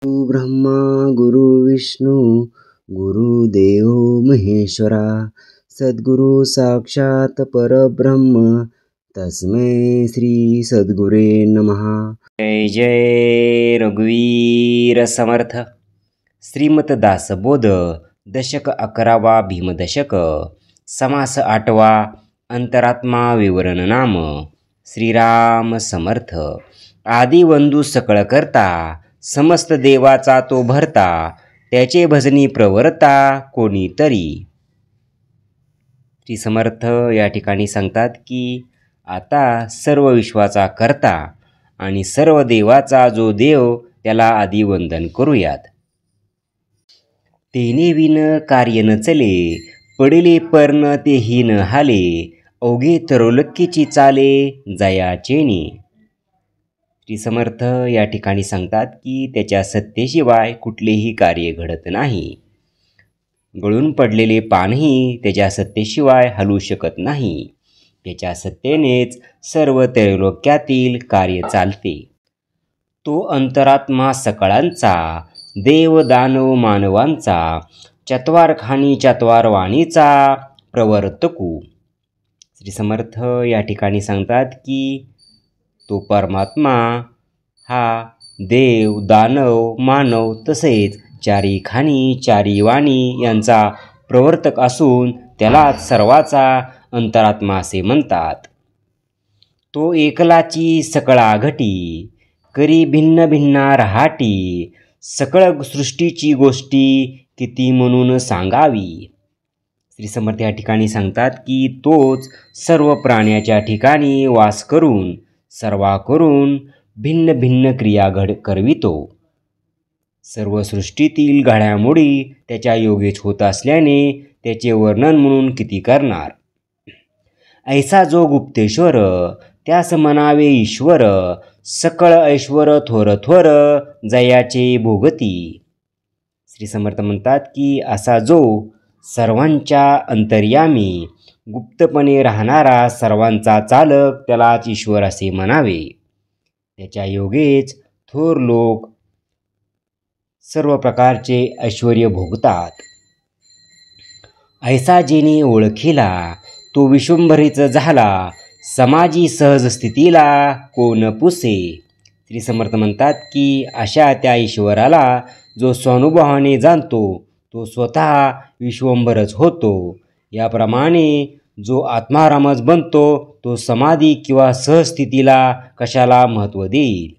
ब्रह्मा गुरु विष्णू गुरुदेव महेश्वरा सद्गुरु साक्षात परब्रह्म तस्मै श्री सद्गुरे नमः। जय जय रघुवीर समर्थ। श्रीमत दासबोध दशक 11वा भीमदशक समास 8वा अंतरात्मा विवरण नाम। श्रीराम समर्थ। आदिवंदू सकळ करता समस्त देवाचा तो भरता त्याचे भजनी प्रवरता कोणीतरी। श्री समर्थ या ठिकाणी सांगतात की आता सर्व विश्वाचा करता आणि सर्व देवाचा जो देव त्याला आधी वंदन करूयात। तेने विन कार्य न चले पडिले पर्ण तेही न हाले अवघे त्रैलोक्याची चाले जयाचेनी। श्री समर्थ या ठिकाणी सांगतात की त्याच्या सत्तेशिवाय कुठलेही कार्य घडत नाही। गळून पडलेले पानही त्याच्या सत्तेशिवाय हलू शकत नाही। त्याच्या सत्तेनेच सर्व त्रैलोक्यातील कार्य चालते। तो अंतरात्मा सकळांचा देव दानव मानवांचा चत्वारखानी चत्वारवाणीचा प्रवर्तकू। श्री समर्थ या ठिकाणी सांगतात की तो परमात्मा हा देव दानव मानव तसेच चारी खानी चारी वाणी यांचा प्रवर्तक असून त्यालाच सर्वाचा अंतरात्मा असे म्हणतात। तो एकलाची सकळा घटी करी भिन्न भिन्ना रहाटी सकळ सृष्टीची गोष्टी किती म्हणून सांगावी। श्री समर्थ या ठिकाणी सांगतात की तोच सर्व प्राण्याच्या ठिकाणी वास करून सर्वा करून भिन्न भिन्न क्रिया करवितो। सर्व सृष्टीतील घडामोडी त्याच्या योगेच होत असल्याने त्याचे वर्णन म्हणून किती करणार। ऐसा जो गुप्तेश्वर त्यास म्हणावे ईश्वर सकळ ऐश्वर थोर थोर जयाचे भोगती। श्री समर्थ म्हणतात की असा जो सर्वांच्या अंतर्यामी गुप्तपणे राहणारा सर्वांचा चालक त्यालाच ईश्वर असे म्हणावे। त्याच्या योगेच थोर लोक सर्व प्रकारचे ऐश्वर्य भोगतात। ऐसा जेने ओळखिला तो विश्वंभरीच झाला समाजी सहज स्थितीला कोण पुसे। श्री समर्थ म्हणतात की अशा त्या ईश्वराला जो स्वानुभवाने जाणतो तो स्वतः विश्वंभरच होतो। याप्रमाणे जो आत्मारामच बनतो तो समाधी किंवा सहस्थितीला कशाला महत्त्व देईल।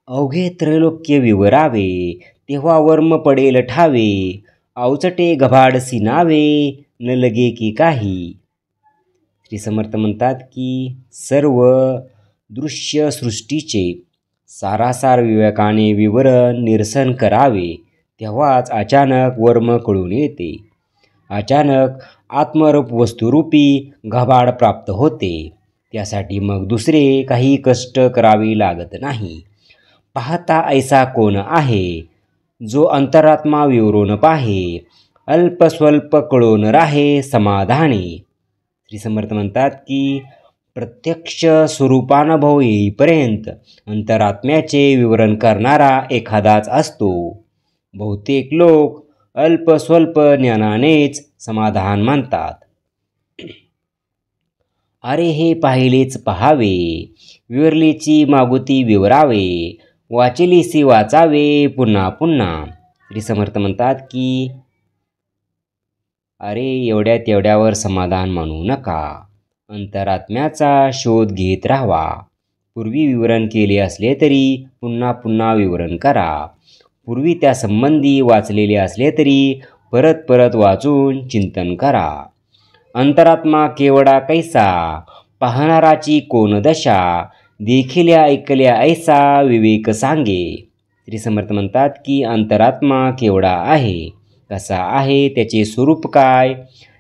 अवघे त्रैलोक्य विवरावे तेव्हा वर्म पडेल ठावे अवचटे गभाड सिनावे न लगे की काही। श्री समर्थ म्हणतात की सर्व दृश्य सृष्टीचे सारासार विवेकाने विवरण निरसन करावे तेव्हाच अचानक वर्म कळून येते। अचानक आत्मरूप वस्तुरूपी घबाड प्राप्त होते। त्यासाठी मग दुसरे काही कष्ट करावे लागत नाही। पाहता ऐसा कोण आहे जो अंतरात्मा विवरून पाहे अल्प स्वल्प कळून राहे समाधानी। श्री समर्थ म्हणतात की प्रत्यक्ष स्वरूपानुभव येईपर्यंत अंतरात्म्याचे विवरण करणारा एखादाच असतो। बहुतेक लोक अल्प स्वल्प ज्ञानानेच समाधान मानतात। अरे हे पाहिलेच पहावे विवरलेची मागुती विवरावे वाचलेसी वाचावे पुन्हा पुन्हा। श्री समर्थ म्हणतात की अरे एवढ्या तेवढ्यावर समाधान मानू नका। अंतरात्म्याचा शोध घेत राहावा। पूर्वी विवरण केले असले तरी पुन्हा पुन्हा विवरण करा। पूर्वी त्या संबंधी वाचलेले असले तरी परत परत वाचून चिंतन करा। अंतरात्मा केवडा कैसा पाहणाराची कोण दशा देखिल्या ऐकल्या ऐसा विवेक सांगे। श्री समर्थ म्हणतात की अंतरात्मा केवडा आहे कसा आहे त्याचे स्वरूप काय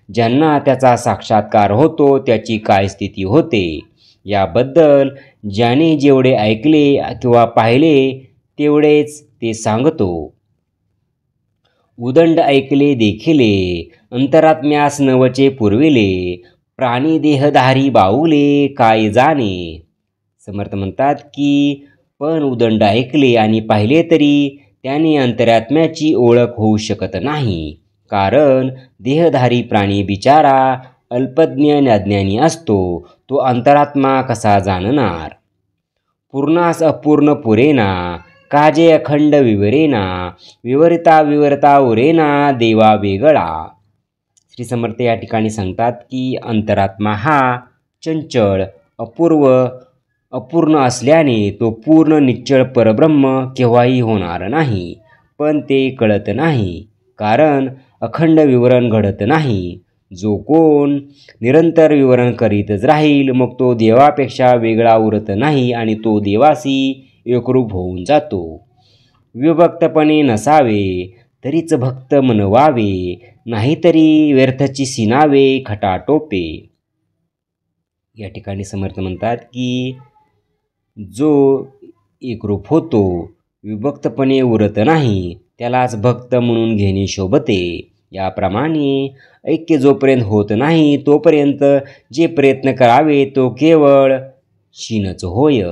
ज्यांना त्याचा साक्षात्कार होतो त्याची काय स्थिती होते याबद्दल ज्याने जेवढे ऐकले किंवा पाहिले तेवढेच ते सांगतो। उदंड ऐकले देखिले अंतरात्म्यास नवचे पुरविले प्राणी देहधारी बाऊले काय जाणे। समर्थ म्हणतात की पण उदंड ऐकले आणि पाहिले तरी त्याने अंतरात्म्याची ओळख होऊ शकत नाही. कारण देहधारी प्राणी बिचारा अल्पज्ञ अज्ञानी असतो. तो अंतरात्मा कसा जाणणार? पूर्णास अपूर्ण पुरेना, काजे अखंड विवरेना, विवरिता विवरता उरेना, देवा वेगळा. श्री समर्थ या ठिकाणी सांगतात की अंतरात्मा हा चंचल अपूर्ण असल्याने तो पूर्ण निश्चळ परब्रह्म केव्हाही होणार नाही. पण ते कळत नाही, कारण अखंड विवरण घडत नाही. जो कोण निरंतर विवरण करीतच राहील मग तो देवापेक्षा वेगळा उरत नाही आणि तो देवाशी एकरूप होऊन जातो. विभक्तपणे नसावे तरीच भक्त मनवावे, नाहीतरी व्यर्थची सिनावे खटाटोपे. या ठिकाणी समर्थ म्हणतात की जो एकरूप होतो, विभक्तपणे उरत नाही, त्यालाच भक्त म्हणून घेणे शोभते. याप्रमाणे ऐक्य जोपर्यंत होत नाही तोपर्यंत जे प्रयत्न करावे तो केवळ क्षीणच होय.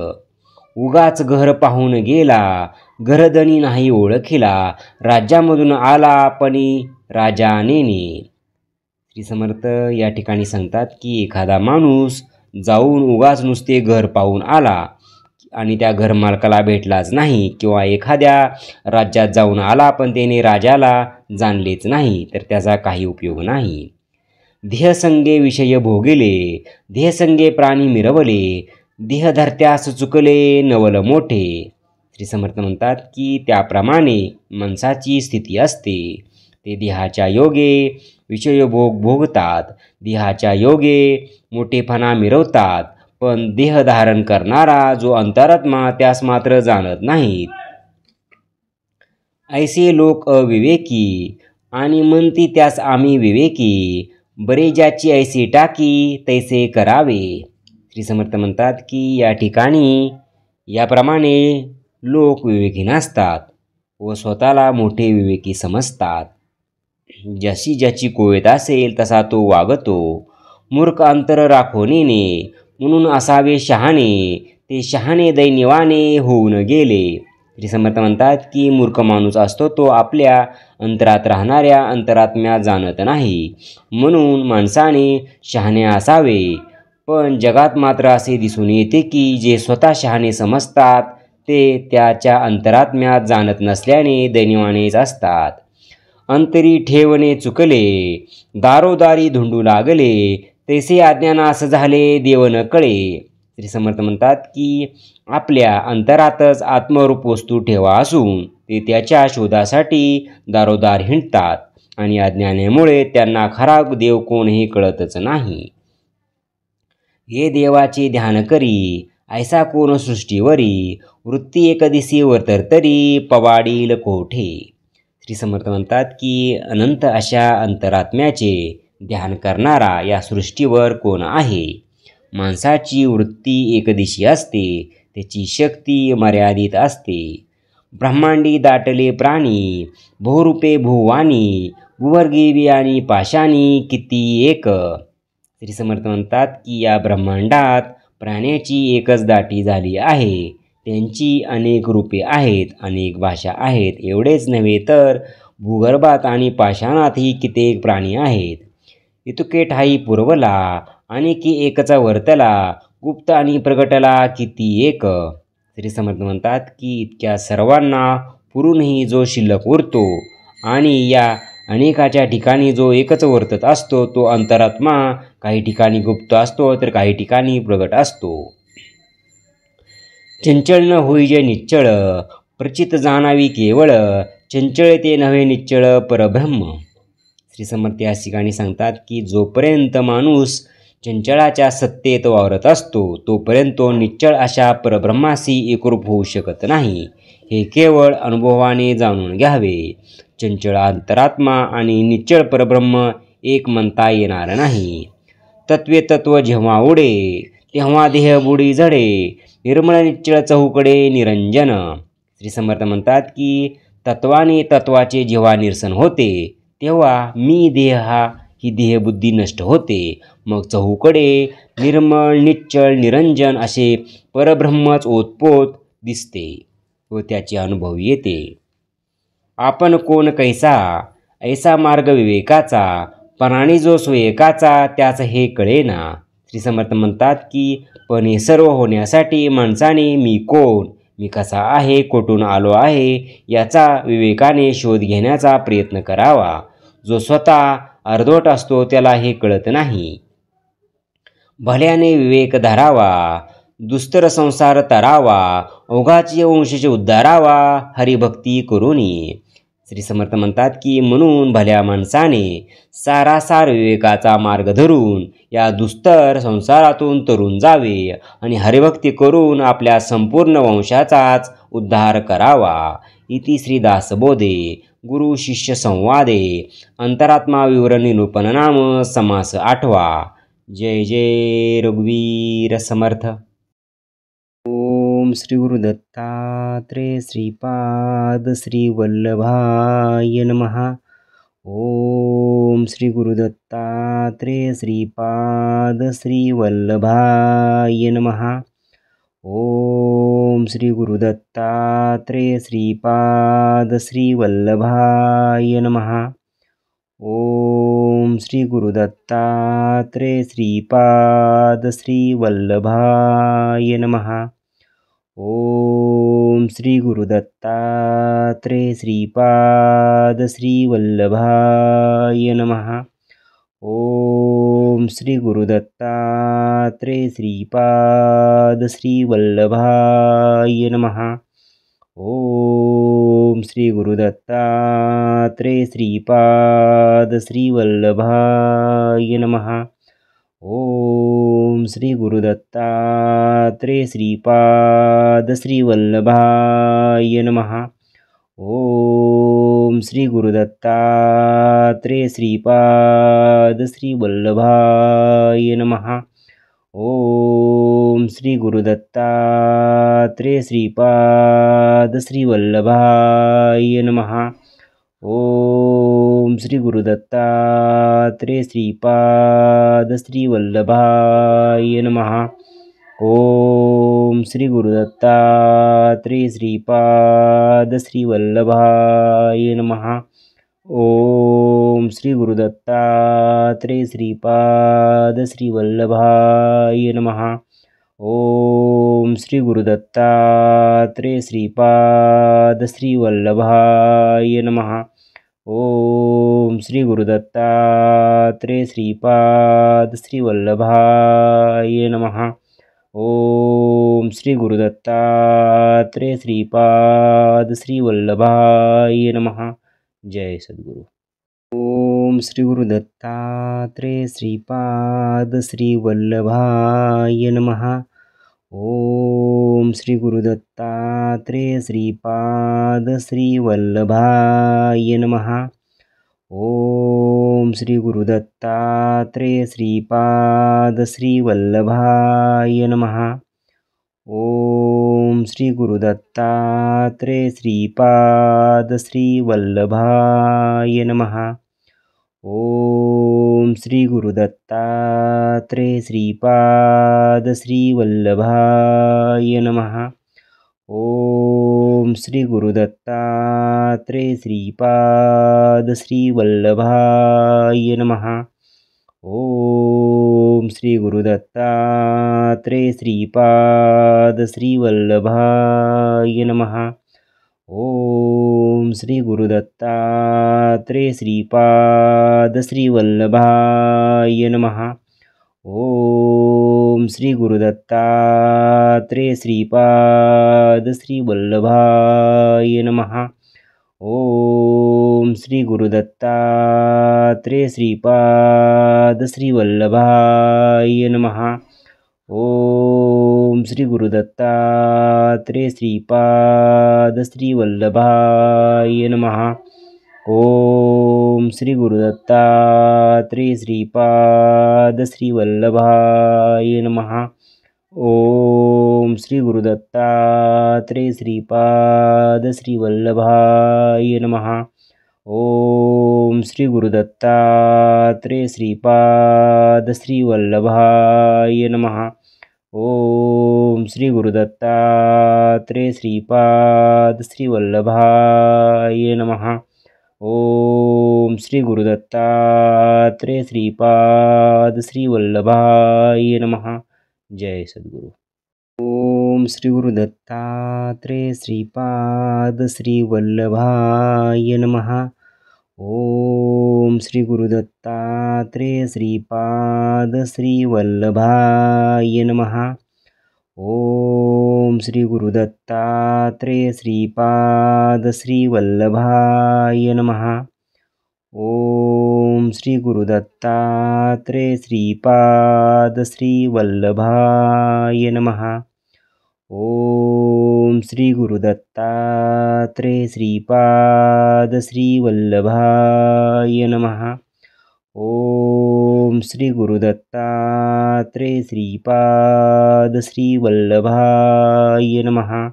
उगाच घर पाहून गेला, घरधनी नाही ओळखिला, राज्यामधून आला पणी राजा नेने. श्री समर्थ या ठिकाणी सांगतात की एखादा माणूस जाऊन उगाच नुसते घर पाहून आला आणि त्या घरमालकाला भेटलाच नाही, किंवा एखाद्या राज्यात जाऊन आला पण त्याने राजाला जाणलेच नाही, तर त्याचा काही उपयोग नाही. देहसंगे विषय भोगिले, देहसंगे प्राणी मिरवले, देहधर्त्यास चुकले नवल मोठे. श्री समर्थ म्हणतात की त्याप्रमाणे माणसाची स्थिती असते. ते देहाच्या योगे विषयभोग भोगतात, देहाच्या योगे मोठेपणा मिरवतात, पण देह धारण करणारा जो अंतरात्मा त्यास मात्र जाणत नाहीत. ऐसे लोक अविवेकी आणि म्हणती त्यास आम्ही विवेकी, बरे ज्याची ऐसी टाकी तैसे करावे. श्री समर्थ म्हणतात की या ठिकाणी याप्रमाणे लोक विवेकी नसतात व स्वतःला मोठे विवेकी समजतात. जशी ज्याची कोयत असेल तसा तो वागतो. मूर्ख अंतर राखोनीने, म्हणून असावे शहाणे, ते शहाणे दैन्यवाने होऊन गेले. श्री समर्थ म्हणतात की मूर्ख माणूस असतो तो आपल्या अंतरात राहणाऱ्या अंतरात्म्या जाणत नाही, म्हणून माणसाने शहाणे असावे. पण जगात मात्र असे दिसून येते की जे स्वतः शहाणे समजतात ते त्याच्या अंतरात्म्यात जाणत नसल्याने दैन्यवानेच असतात. अंतरी ठेवणे चुकले, दारोदारी धुंडू लागले, तैसे अज्ञानास झाले देव न कळे. श्री समर्थ म्हणतात की आपल्या अंतरातच आत्मरूप वस्तू ठेवा असून ते त्याच्या शोधासाठी दारोदार हिंडतात आणि अज्ञानामुळे त्यांना खरा देव कोणही कळतच नाही. हे देवाचे ध्यान करी, ऐसा कोण सृष्टीवरी, वृत्ती एकदिसी वर्तरतरी, पवाडील कोठे. श्री समर्थ म्हणतात की अनंत अशा अंतरात्म्याचे ध्यान करणारा या सृष्टीवर कोण आहे. माणसाची वृत्ती एकदिशी असते, त्याची शक्ती मर्यादित असते. ब्रह्मांडी दाटले प्राणी, बहुरूपे भुवानी, भुवर्गी आणि पाशानी किती एक. श्री समर्थ म्हणतात की या ब्रह्मांडात प्राण्याची एकच दाटी झाली आहे. त्यांची अनेक रूपे आहेत, अनेक भाषा आहेत. एवढेच नव्हे तर भूगर्भात आणि पाषाणातही कित्येक प्राणी आहेत. इतुके ठाई पुरवला आणखी एकचा वर्तला, गुप्त आणि प्रगटला किती एक. श्री समर्थ म्हणतात की इतक्या सर्वांना पुरूनही जो शिल्लक उरतो आणि या अनेकाच्या ठिकाणी जो एकच वर्तत असतो तो अंतरात्मा काही ठिकाणी गुप्त असतो तर काही ठिकाणी प्रगट असतो. चंचल न होईजे निश्चळ, प्रचित जाणावी केवळ, चंचळ ते नव्हे निश्चळ परब्रह्म. श्री समर्थ या ठिकाणी सांगतात की जोपर्यंत माणूस चंचळाच्या सत्तेत वावरत असतो तोपर्यंत तो निश्चळ अशा परब्रह्माशी एकरूप होऊ शकत नाही. हे केवळ अनुभवाने जाणून घ्यावे. चंचळ अंतरात्मा आणि निश्चळ परब्रह्म एक म्हणता येणार नाही. तत्वे तत्व जेव्हा उडे तेव्हा देह बुडी जडे, निर्मळ निश्चळ चहूकडे निरंजन. श्री समर्थ म्हणतात की तत्वाने तत्वाचे जेव्हा निरसन होते तेव्हा मी देह ही देहबुद्धी नष्ट होते. मग चहूकडे निर्मळ निश्चळ निरंजन असे परब्रह्मच ओतपोत दिसते व त्याचे अनुभव येते. आपण कोण कैसा ऐसा मार्ग विवेकाचा, पणाने जो स्वयकाचा त्याच हे कळेना. श्री समर्थ म्हणतात की पण हे सर्व होण्यासाठी माणसाने मी कोण, मी कसा आहे, कुठून आलो आहे याचा विवेकाने शोध घेण्याचा प्रयत्न करावा. जो स्वतः अर्धवट असतो त्याला हे कळत नाही. भल्याने विवेक धरावा, दुस्तर संसार तरावा, ओघाची वंशज उद्धारावा, हरिभक्ती करुनी. श्री समर्थ म्हणतात की म्हणून भल्या माणसाने सारासार विवेकाचा मार्ग धरून या दुस्तर संसारातून तरून जावे आणि हरिभक्ती करून आपल्या संपूर्ण वंशाचाच उद्धार करावा. इति श्री दासबोधे गुरु शिष्य संवादे अंतरात्मा विवरण निरूपण नाम समास 8वा. जय जय रघुवीर समर्थ. ओम श्री गुरु दत्तात्रेय श्रीपाद श्री वल्लभाय नमः. ओम श्री गुरु दत्तात्रेय श्रीपाद श्री वल्लभाय नमः. ओम श्री गुरु दत्तात्रेय श्रीपाद श्री वल्लभाय नमः. ओम श्री गुरु दत्तात्रेय श्रीपाद श्री वल्लभाय नमः. ओम श्री गुरु दत्तात्रेय श्रीपाद श्री वल्लभाय नमः. ओम श्री गुरु दत्तात्रेय श्रीपाद श्री वल्लभाय नमः. ओम श्री गुरु दत्तात्रेय श्रीपाद श्री वल्लभाय नमः. ओम श्री गुरु दत्तात्रेय श्रीपाद श्री वल्लभाय नमः. ओम श्री गुरु दत्तात्रेय श्रीपाद श्री वल्लभाय नमः. ओम श्री गुरु दत्तात्रेय श्रीपाद श्री वल्लभाय नमः. ओम श्री गुरु दत्तात्रेय श्रीपाद श्री वल्लभाय नमः. ओम श्री गुरु दत्तात्रेय श्रीपाद श्री वल्लभाय नमः. ओम श्री गुरु दत्तात्रेय श्रीपाद श्री वल्लभाय नमः. ओम श्री गुरु दत्तात्रेय श्रीपाद श्री वल्लभाय नमः. ओम श्री गुरु दत्तात्रेय श्रीपाद श्री वल्लभाय नमः. ओम श्री गुरु दत्तात्रेय श्रीपाद श्री वल्लभाय नमः. जय सद्गुरु. ओम श्री गुरु दत्तात्रेय श्रीपाद श्री वल्लभाय नमः. ओम श्री गुरु दत्तात्रेय श्रीपाद श्री वल्लभाय नमः. ओम श्री गुरु दत्तात्रेय श्रीपाद श्री वल्लभाय नमः. ओम श्री गुरु दत्तात्रेय श्रीपाद श्री वल्लभाय नमः. ओम श्री गुरु दत्तात्रेय श्रीपाद श्री वल्लभाय नमः. ओम श्री गुरु दत्तात्रेय श्रीपाद श्री वल्लभाय नमः. ओम श्री गुरु दत्तात्रेय श्रीपाद श्री वल्लभाय नमः. ओम श्री गुरु दत्तात्रेय श्रीपाद श्री वल्लभाय नमः. ओम श्री गुरु दत्तात्रेय श्रीपाद श्री वल्लभाय नमः. ओम श्री गुरु दत्तात्रेय श्रीपाद श्री वल्लभाय नमः. ओम श्री गुरु दत्तात्रेय श्रीपाद श्री वल्लभाय नमः. ओम श्री गुरु दत्तात्रेय श्रीपाद श्री वल्लभाय नमः. ओम श्री गुरु दत्तात्रेय श्रीपाद श्री वल्लभाय नमः. ओम श्री गुरु दत्तात्रेय श्रीपाद श्री वल्लभाय नमः. ओम श्री गुरुदत्तात्रेय श्रीपाद श्रीवल्लभाय नमः. ओम श्री गुरुदत्तात्रेय श्रीपाद श्रीवल्लभाय नमः. जय सद्गुरु. ओम श्री गुरुदत्तात्रेय श्रीपाद श्रीवल्लभाय नमः. ओम श्री गुरुदत्तात्रेय श्रीपाद श्रीवल्लभाय नमः. ओम श्री गुरुदत्तात्रेय श्रीपाद श्रीवल्लभाय नमः. ओम श्री गुरुदत्तात्रेय श्रीपाद श्रीवल्लभाय नमः. ओम श्री गुरुदत्तात्रेय श्रीपाद श्रीवल्लभाय नमः. ओम श्री गुरुदत्तात्रेय श्रीपाद श्रीवल्लभाय नमः.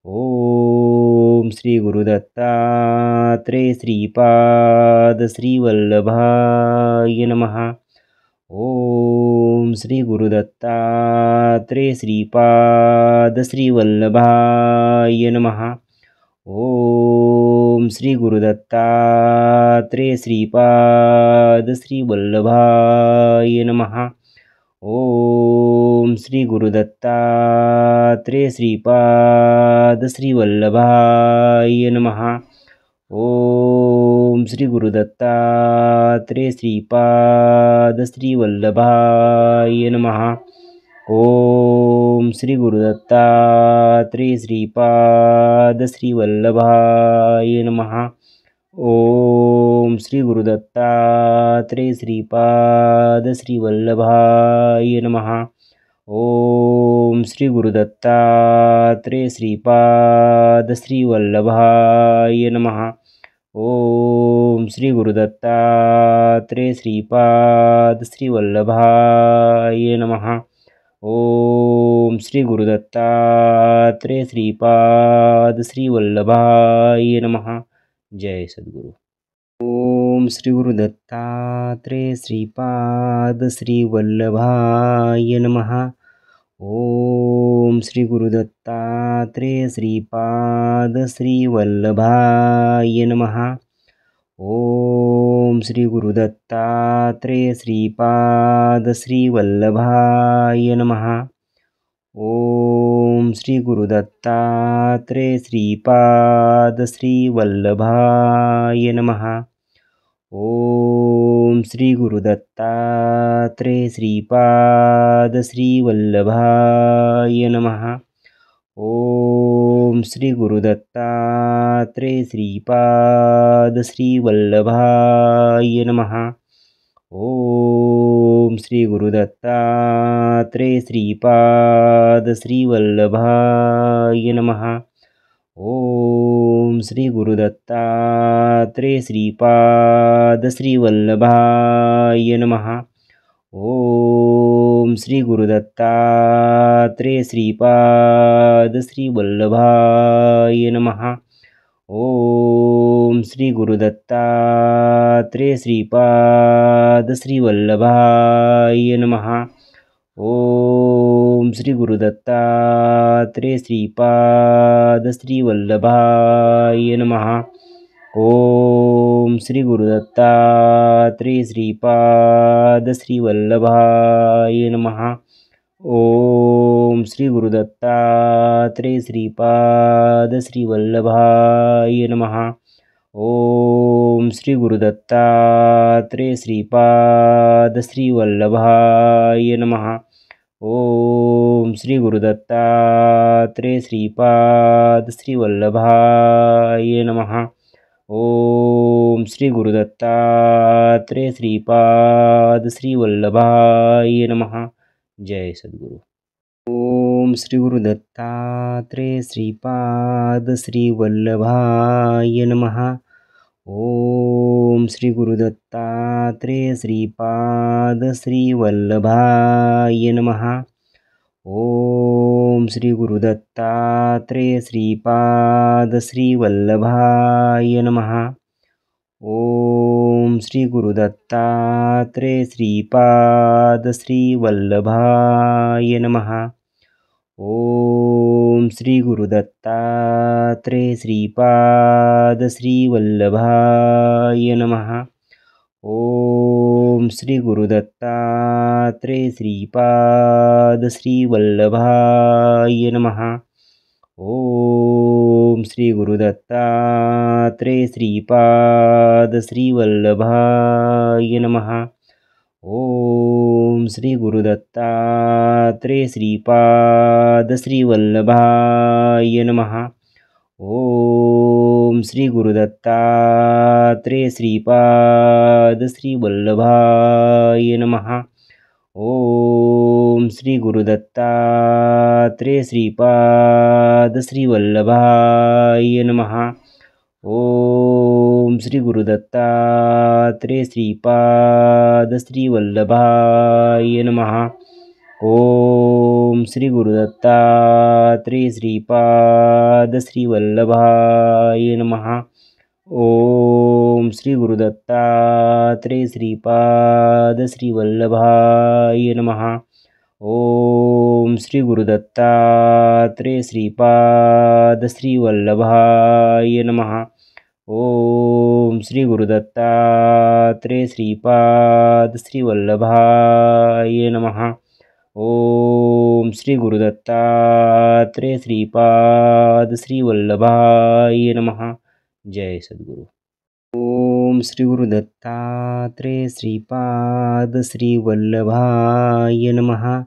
ओम श्री गुरुदत्तात्रेय श्रीपाद श्रीवल्लभाय नमः. ओम श्री गुरुदत्तात्रेय श्रीपाद श्रीवल्लभाय नमः. ओम श्री गुरुदत्तात्रेय श्रीपाद श्रीवल्लभाय नमः. ओम श्री गुरुदत्तात्रेय श्रीपाद श्रीवल्लभाय नमः. ओम श्री गुरुदत्तात्रेय श्रीपाद श्रीवल्लभाय नमः. ओम श्री गुरुदत्तात्रेय श्रीपाद श्रीवल्लभाय नमः. ओम श्री गुरुदत्तात्रेय श्रीपाद श्रीवल्लभाय नमः. ओम श्री गुरुदत्तात्रेय श्रीपाद श्रीवल्लभाय नमः. ओम श्री गुरुदत्तात्रेय श्रीपाद श्रीवल्लभाय नमः. ओम श्री गुरुदत्तात्रेय श्रीपाद श्रीवल्लभाय नमः. जय सद्गुरु. ओम श्री गुरुदत्तात्रेय श्रीपाद श्रीवल्लभाय नमः. ओम श्री गुरुदत्तात्रेय श्रीपाद श्रीवल्लभाय नमः. ओम श्री गुरुदत्तात्रेय श्रीपाद श्रीवल्लभाय नमः. ओम श्री गुरुदत्तात्रेय श्रीपाद श्रीवल्लभाय नमः. ओम श्री गुरुदत्तात्रेय श्रीपाद श्रीवल्लभाय नमः. ओम श्री गुरुदत्तात्रेय श्रीपाद श्रीवल्लभाय नमः. ओम श्री गुरुदत्तात्रेय श्रीपाद श्रीवल्लभाय नमः. ओम श्री गुरुदत्तात्रेय श्रीपाद श्रीवल्लभाय नमः. ओम श्री गुरुदत्तात्रेय श्रीपाद श्रीवल्लभाय नमः. ओम श्री गुरुदत्तात्रेय श्रीपाद श्रीवल्लभाय नमः. ओम श्री गुरुदत्तात्रेय श्रीपाद श्रीवल्लभाय नमः. ओम श्री गुरुदत्तात्रेय श्रीपाद श्रीवल्लभाय नमः. ओम श्री गुरुदत्तात्रेय श्रीपाद श्रीवल्लभाय नमः. ओम श्री गुरुदत्तात्रेय श्रीपाद श्रीवल्लभाय नमः. ओम श्री गुरुदत्तात्रेय श्रीपाद श्रीवल्लभाय नमः. ओम श्री गुरुदत्तात्रेय श्रीपाद श्रीवल्लभाय नमः. जय सद्गुरु. ओम श्री गुरुदत्तात्रेय श्रीपाद श्रीवल्लभाय नमः. ओम श्री गुरुदत्तात्रेय श्रीपाद श्रीवल्लभाय नमः. ओम श्री गुरुदत्तात्रेय श्रीपाद श्रीवल्लभाय नमः. ओम श्री गुरुदत्तात्रेय श्रीपाद श्रीवल्लभाय नमः। ओम श्री गुरुदत्तात्रेय श्रीपाद श्रीवल्लभाय नमः। ओम श्री गुरुदत्तात्रेय श्रीपाद श्रीवल्लभाय नमः। ओम श्री गुरुदत्तात्रेय श्रीपाद श्रीवल्लभाय नमः। ओम श्री गुरुदत्तात्रेय श्रीपाद श्रीवल्लभाय नमः। ओम श्री गुरुदत्तात्रेय श्रीपाद श्रीवल्लभाय नमः। ओम श्री गुरुदत्तात्रेय श्रीपाद श्रीवल्लभाय नमः। ओम श्री गुरुदत्तात्रेय श्रीपाद श्रीवल्लभाय नमः। ओम श्री गुरुदत्तात्रेय श्रीपाद श्रीवल्लभाय नमः। ओम श्री गुरुदत्तात्रेय श्रीपाद श्रीवल्लभाय नमः। ओम श्री गुरुदत्तात्रेय श्रीपाद श्रीवल्लभाय नमः। ओम श्री गुरुदत्तात्रेय श्रीपाद श्रीवल्लभाय नमः। ओम श्री गुरुदत्तात्रेय श्रीपाद श्रीवल्लभाय नमः। जय सद्गुरु। ओम श्री गुरुदत्तात्रेय श्रीपाद श्रीवल्लभाय नमः।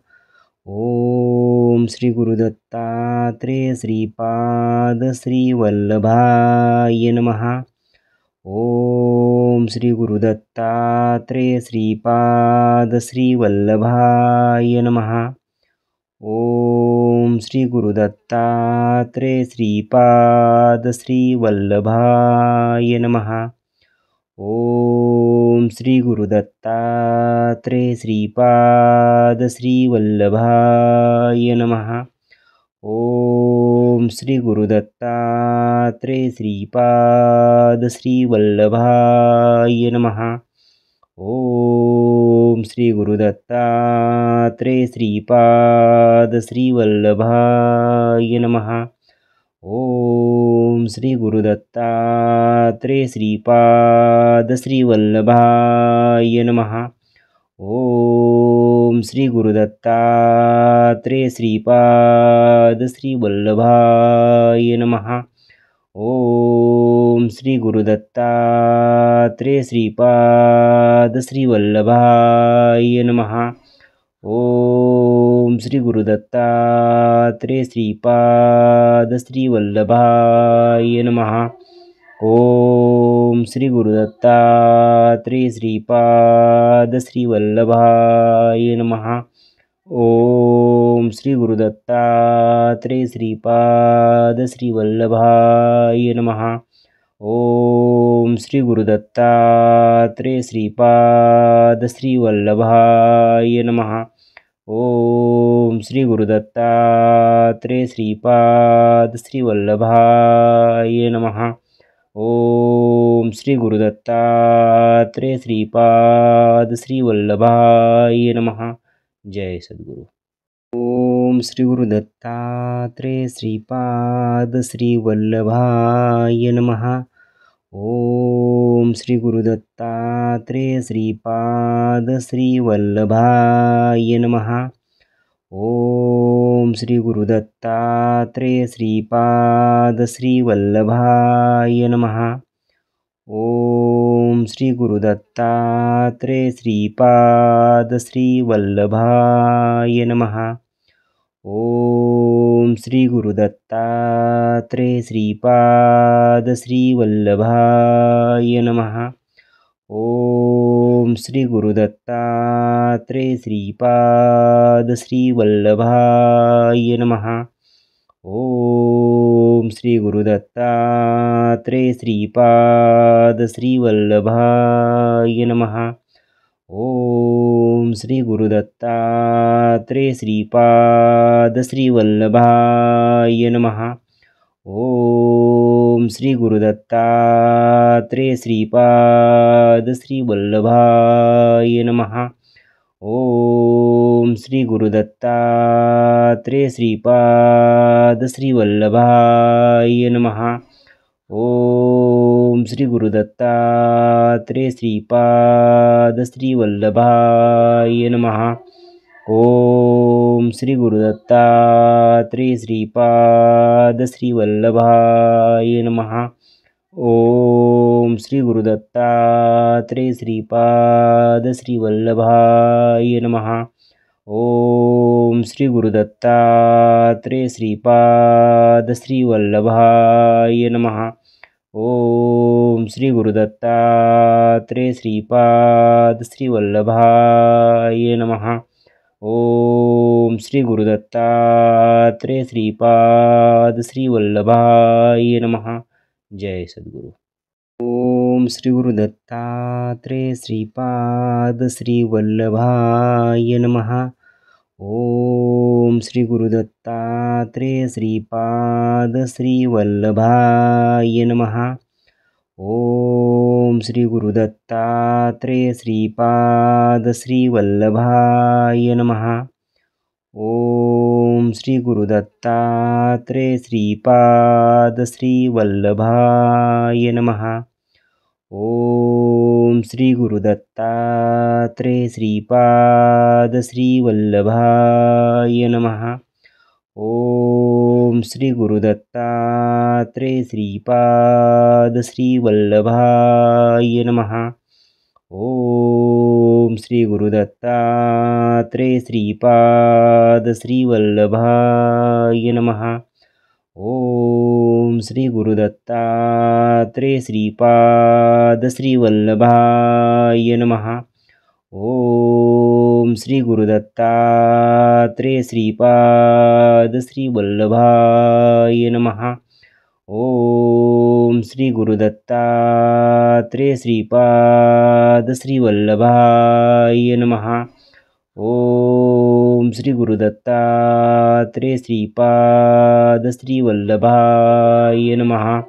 ओम श्री गुरुदत्तात्रेय श्रीपाद श्रीवल्लभाय नमः। ओम श्री गुरुदत्तात्रेय श्रीपाद श्रीवल्लभाय नमः। ओम श्री गुरुदत्तात्रेय श्रीपाद श्रीवल्लभाय नमः। ओम श्री गुरुदत्तात्रेय श्रीपाद श्रीवल्लभाय नमः। ओम श्री गुरुदत्तात्रेय श्रीपाद श्रीवल्लभाय नमः। ओम श्री गुरुदत्तात्रेय श्रीपाद श्रीवल्लभाय नमः। ओम श्री गुरुदत्तात्रेय श्रीपाद श्रीवल्लभाय नमः। ओम श्री गुरुदत्तात्रेय श्रीपाद श्रीवल्लभाय नमः। ओम श्री गुरुदत्तात्रेय श्रीपाद श्रीवल्लभाय नमः। ओम श्री गुरुदत्तात्रेय श्रीपाद श्रीवल्लभाय नमः। ओम श्री गुरुदत्तात्रेय श्रीपाद श्रीवल्लभाय नमः। ओम श्री गुरुदत्तात्रेय श्रीपाद श्रीवल्लभाय नमः। ओम श्री गुरुदत्तात्रेय श्रीपाद श्रीवल्लभाय नमः। ओम श्री गुरुदत्तात्रेय श्रीपाद श्रीवल्लभाय नमः। ओम श्री गुरुदत्तात्रेय श्रीपाद श्रीवल्लभाय नमः। जय सद्गुरु। ओम श्री गुरुदत्तात्रेय श्रीपाद श्रीवल्लभाय नमः। ओम श्री गुरुदत्तात्रेय श्रीपाद श्रीवल्लभाय नमः। ओम श्री गुरुदत्तात्रेय श्रीपाद श्रीवल्लभाय नमः। ओम श्री गुरुदत्तात्रेय श्रीपाद श्रीवल्लभाय नमः। ओम श्री गुरुदत्तात्रेय श्रीपाद श्रीवल्लभाय नमः। ओम श्री गुरुदत्तात्रेय श्रीपाद श्रीवल्लभाय नमः। ओम श्री गुरुदत्तात्रेय श्रीपाद श्रीवल्लभाय नमः। ओम श्री गुरुदत्तात्रेय श्रीपाद श्रीवल्लभाय नमः। ओम ओम श्री गुरुदत्तात्रेय श्रीपाद श्री वल्लभाय नमः। ओम श्री गुरुदत्तात्रेय श्रीपाद श्री वल्लभाय नमः। ओम श्री गुरुदत्तात्रेय श्रीपाद श्री वल्लभाय नमः। ओम श्री गुरुदत्तात्रेय श्रीपाद श्री वल्लभाय नमः। ओम श्री गुरुदत्तात्रेय श्रीपाद श्री वल्लभाय नमः। ओम श्री गुरुदत्तात्रेय श्रीपाद श्री वल्लभाय नमः। ओम श्री गुरुदत्तात्रेय श्रीपाद श्री वल्लभाय नमः। ओम श्री गुरुदत्तात्रेय श्रीपाद श्री वल्लभाय नमः। जय सद्गुरु। ओम श्री गुरुदत्तात्रेय श्रीपाद श्री वल्लभाय नमः। ओम श्री गुरुदत्तात्रेय श्रीपाद श्री वल्लभाय नमः। ओम श्री गुरुदत्तात्रेय श्रीपाद श्री वल्लभाय नमः। ओम श्री गुरुदत्तात्रेय श्रीपाद श्री वल्लभाय नमः। ओम श्री गुरुदत्तात्रेय श्रीपाद श्री वल्लभाय नमः। ओम श्री गुरुदत्तात्रेय श्रीपाद श्री वल्लभाय नमः। ओम श्री गुरुदत्तात्रेय श्रीपाद श्री वल्लभाय नमः। ओम श्री गुरुदत्तात्रेय श्रीपाद श्री वल्लभाय नमः। ओम श्री गुरुदत्तात्रेय श्रीपाद श्री वल्लभाय नमः। ओम श्री गुरुदत्तात्रेय श्रीपाद श्री वल्लभाय नमः। ओम श्री गुरुदत्तात्रेय श्रीपाद श्री वल्लभाय नमः।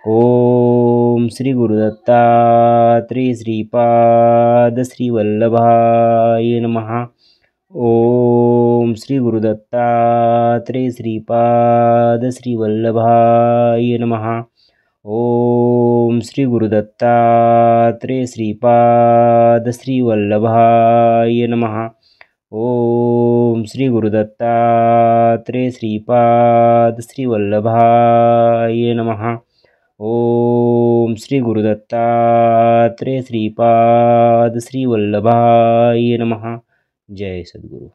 ओम श्री गुरुदत्तात्रेय श्रीपाद श्री वल्लभाय नमः। ओम श्री गुरुदत्तात्रेय श्रीपाद श्री वल्लभाय नमः। ओम श्री गुरुदत्तात्रेय श्रीपाद श्री वल्लभाय नमः। ओम श्री गुरुदत्तात्रेय श्रीपाद श्री वल्लभाय नमः। ओम श्री गुरुदत्तात्रेय श्रीपाद श्री वल्लभाय नमः। जय सद्गुरु।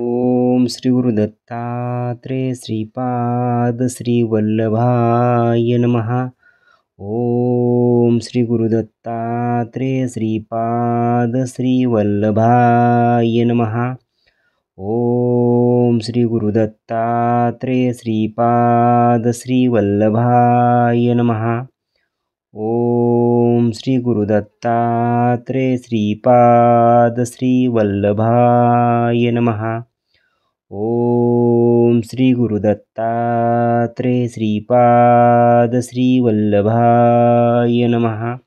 ओम श्री गुरुदत्तात्रेय श्रीपाद श्री वल्लभाय नमः। ओम श्री गुरुदत्तात्रेय श्रीपाद श्री वल्लभाय नमः। ओम श्री गुरुदत्तात्रेय श्रीपाद श्री वल्लभाय नमः। ओम श्री गुरुदत्तात्रेय श्रीपाद श्री वल्लभाय नमः। ओम श्री गुरुदत्तात्रेय श्रीपाद श्री वल्लभाय नमः।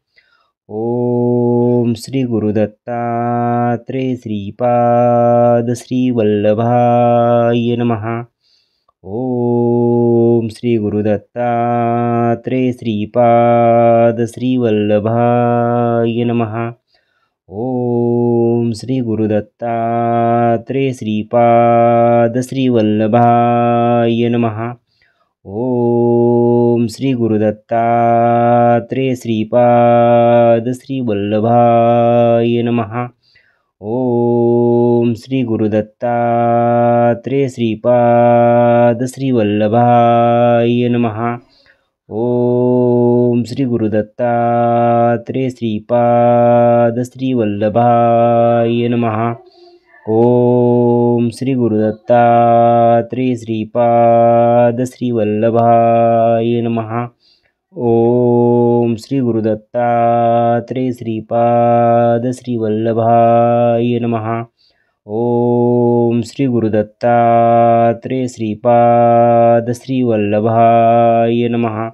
ओम श्री गुरुदत्तात्रेय श्रीपाद श्री वल्लभाय नमः। ओम श्री गुरुदत्तात्रेय श्रीपाद श्री वल्लभाय नमः। ओम श्री गुरुदत्तात्रेय श्रीपाद श्री वल्लभाय नमः। ओम श्री गुरुदत्तात्रेय श्रीपाद श्री वल्लभाय नमः। ओम श्री गुरुदत्तात्रेय श्रीपाद श्री वल्लभाय नमः। ओम श्री गुरुदत्तात्रेय श्रीपाद श्री वल्लभाय नमः। ओम श्री गुरुदत्तात्रेय श्रीपाद श्री वल्लभाय नमः। ओम श्री गुरुदत्तात्रेय श्रीपाद श्री वल्लभाय नमः। ओम श्री गुरुदत्तात्रेय श्रीपाद श्री वल्लभाय नमः।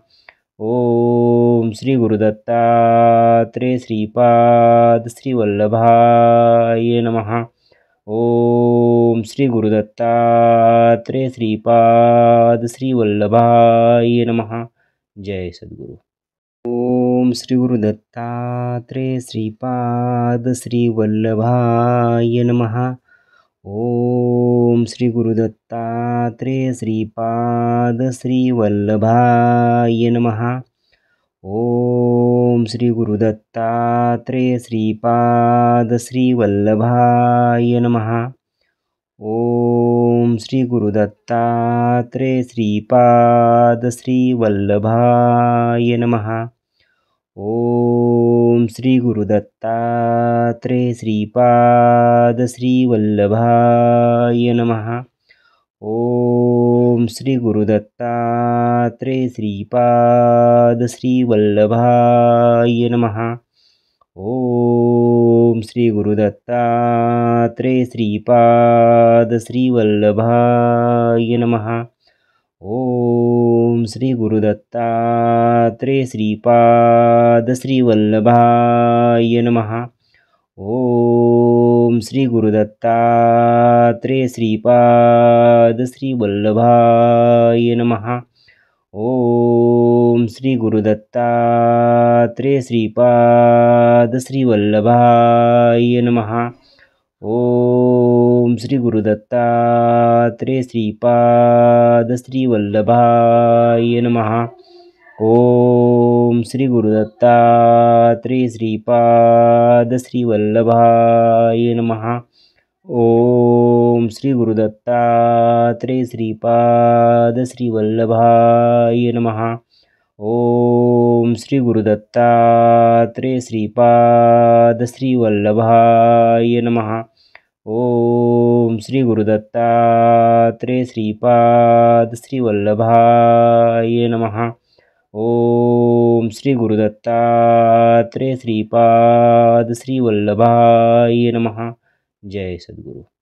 ओम श्री गुरुदत्तात्रेय श्रीपाद श्रीवल्लभाय नमः। ओम श्री गुरुदत्तात्रेय श्रीपाद श्रीवल्लभाय नमः। जय सद्गुरु। ओम श्री गुरुदत्तात्रेय श्रीपाद श्रीवल्लभाय नमः। ओम श्री गुरुदत्तात्रेय श्रीपाद श्रीवल्लभाय नमः। ओम श्री गुरुदत्तात्रेय श्रीपाद श्रीवल्लभाय नमः। ओम श्री गुरुदत्तात्रेय श्रीपाद श्रीवल्लभाय नमः। ओम श्री गुरुदत्तात्रेय श्रीपाद श्रीवल्लभाय नमः। ओम श्री गुरुदत्तात्रेय श्रीपाद श्रीवल्लभाय नमः। ओम श्री गुरुदत्तात्रेय श्रीपाद श्रीवल्लभाय नमः। ओम श्री गुरुदत्तात्रेय श्रीपाद श्रीवल्लभाय नमः। ओम श्री गुरुदत्तात्रेय श्रीपाद श्रीवल्लभाय नमः। ओम श्री गुरुदत्तात्रेय श्रीपाद श्रीवल्लभाय नमः। ओम श्री गुरुदत्तात्रेय श्रीपाद श्रीवल्लभाय नमः। ओम श्री गुरुदत्तात्रेय श्रीपाद श्रीवल्लभाय नमः। ओम श्री गुरुदत्तात्रेय श्रीपाद श्रीवल्लभाय नमः। ओम श्री गुरुदत्तात्रेय श्रीपाद श्रीवल्लभाय नमः। ओम श्री गुरुदत्तात्रेय श्रीपाद श्रीवल्लभाय नमः। ओम श्री गुरुदत्तात्रेय श्रीपाद श्रीवल्लभाय नमः। जय सद्गुरु।